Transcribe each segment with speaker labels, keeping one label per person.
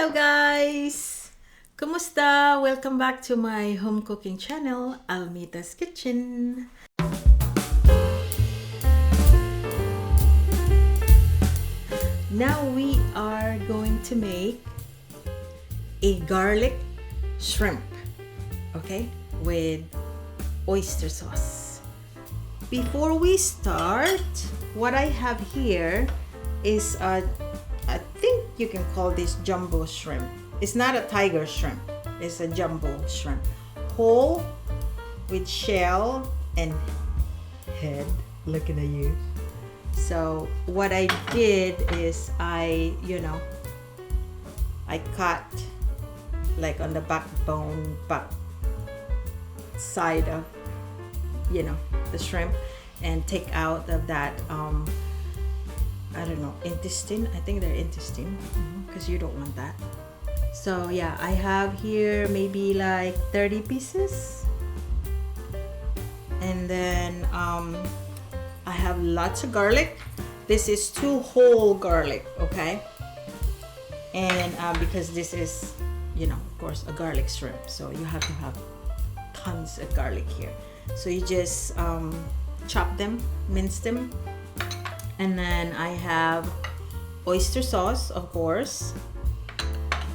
Speaker 1: Hello guys! Kumusta? Welcome back to my home cooking channel, Almita's Kitchen. Now we are going to make a garlic shrimp, okay, with oyster sauce. Before we start, what I have here is I think you can call this jumbo shrimp. It's not a tiger shrimp, it's a jumbo shrimp. Whole with shell and head. Looking at you. So what I did is I cut like on the backbone, back side of the shrimp, and take out of that I don't know, intestine. I think they're intestine because you don't want that. So yeah, I have here maybe like 30 pieces, and then I have lots of garlic. This is 2 whole garlic, okay? And because this is, of course, a garlic shrimp, so you have to have tons of garlic here. So you just chop them, mince them. And then I have oyster sauce, of course.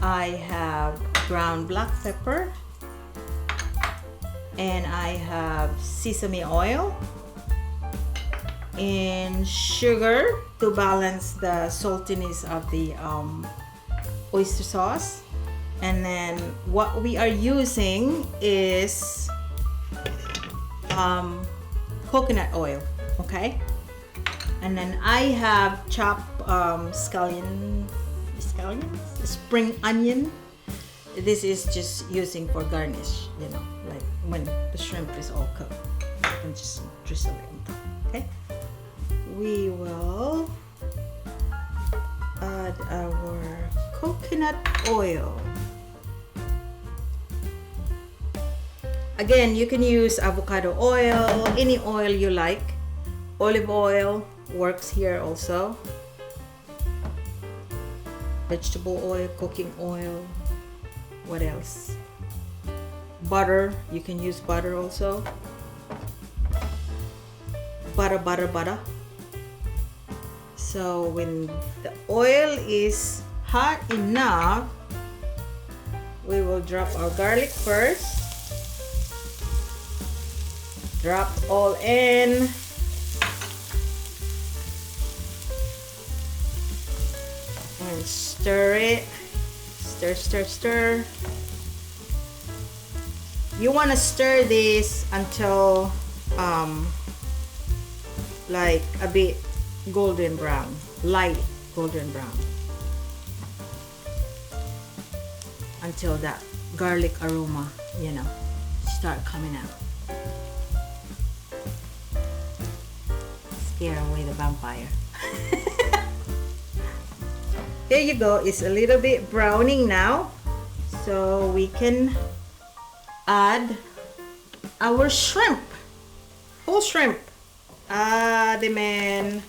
Speaker 1: I have ground black pepper. And I have sesame oil. And sugar to balance the saltiness of the oyster sauce. And then what we are using is coconut oil, okay? And then I have chopped scallions, spring onion. This is just using for garnish, like when the shrimp is all cooked. And just drizzle it on top, okay? We will add our coconut oil. Again, you can use avocado oil, any oil you like. Olive oil works here also. Vegetable oil, cooking oil. What else? Butter. You can use butter also. Butter. So when the oil is hot enough, we will drop our garlic first. Drop all in. And stir it. Stir. You want to stir this until like a bit golden brown, light golden brown, until that garlic aroma start coming out. Scare away the vampire. There you go. It's a little bit browning now, so we can add our shrimp, whole shrimp. Add them in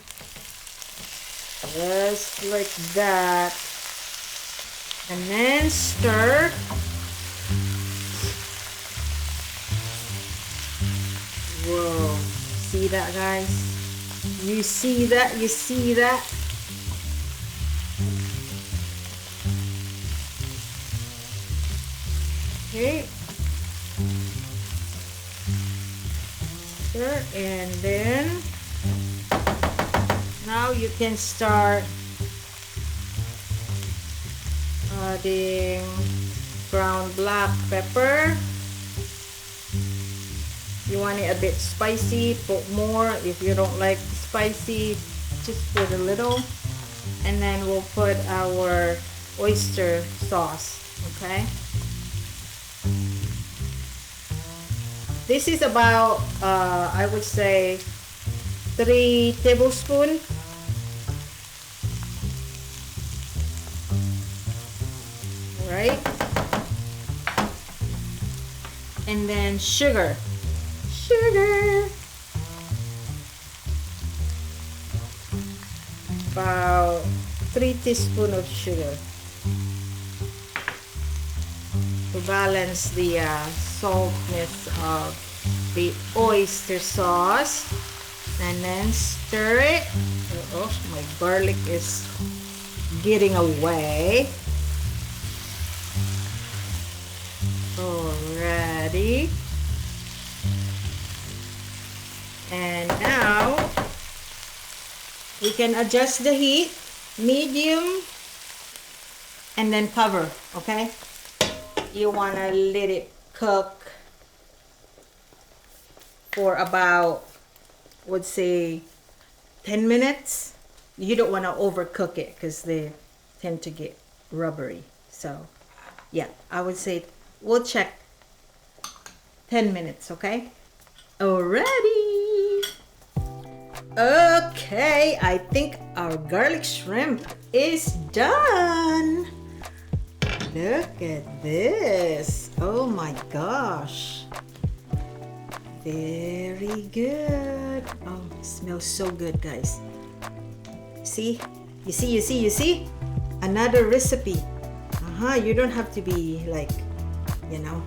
Speaker 1: just like that, and then stir. Whoa, see that, guys? You see that? Okay. Stir, and then now you can start adding ground black pepper. You want it a bit spicy, put more. If you don't like spicy, just put a little. And then we'll put our oyster sauce, okay? This is about, I would say, 3 tablespoons. Right? And then sugar. About 3 teaspoons of sugar. balance the saltness of the oyster sauce, and then stir it. Oh, my garlic is getting away. Alrighty. And now we can adjust the heat, medium, and then cover, okay? You want to let it cook for about, would say, 10 minutes. You don't want to overcook it because they tend to get rubbery. So yeah, I would say we'll check 10 minutes, okay? Alrighty. Okay, I think our garlic shrimp is done. Look at this. Oh my gosh. Very good. Oh, it smells so good, guys. See? You see? Another recipe. You don't have to be like, you know,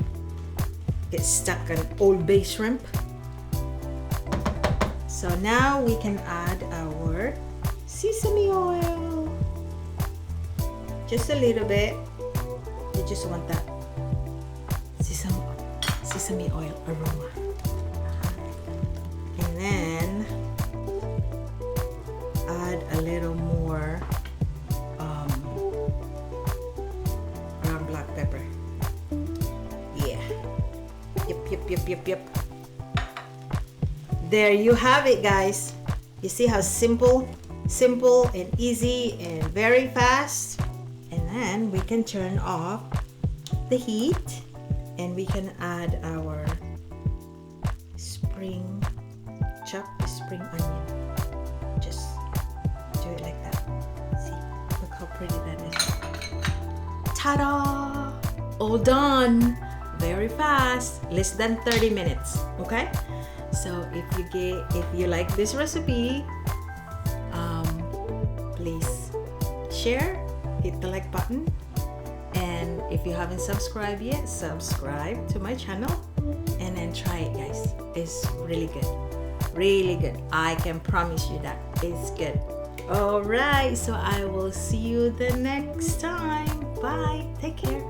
Speaker 1: get stuck on Old Bay shrimp. So now we can add our sesame oil. Just a little bit. You just want that sesame oil aroma. And then add a little more ground black pepper. Yeah. Yep. There you have it, guys. You see how simple and easy and very fast. And then we can turn off the heat and we can add our chopped spring onion. Just do it like that. See, look how pretty that is. Ta-da! All done. Very fast. Less than 30 minutes. Okay. So if you like this recipe, please share, hit the like button, and if you haven't subscribed yet, subscribe to my channel and then try it, guys. It's really good. I can promise you that it's good. All right, so I will see you the next time. Bye. Take care.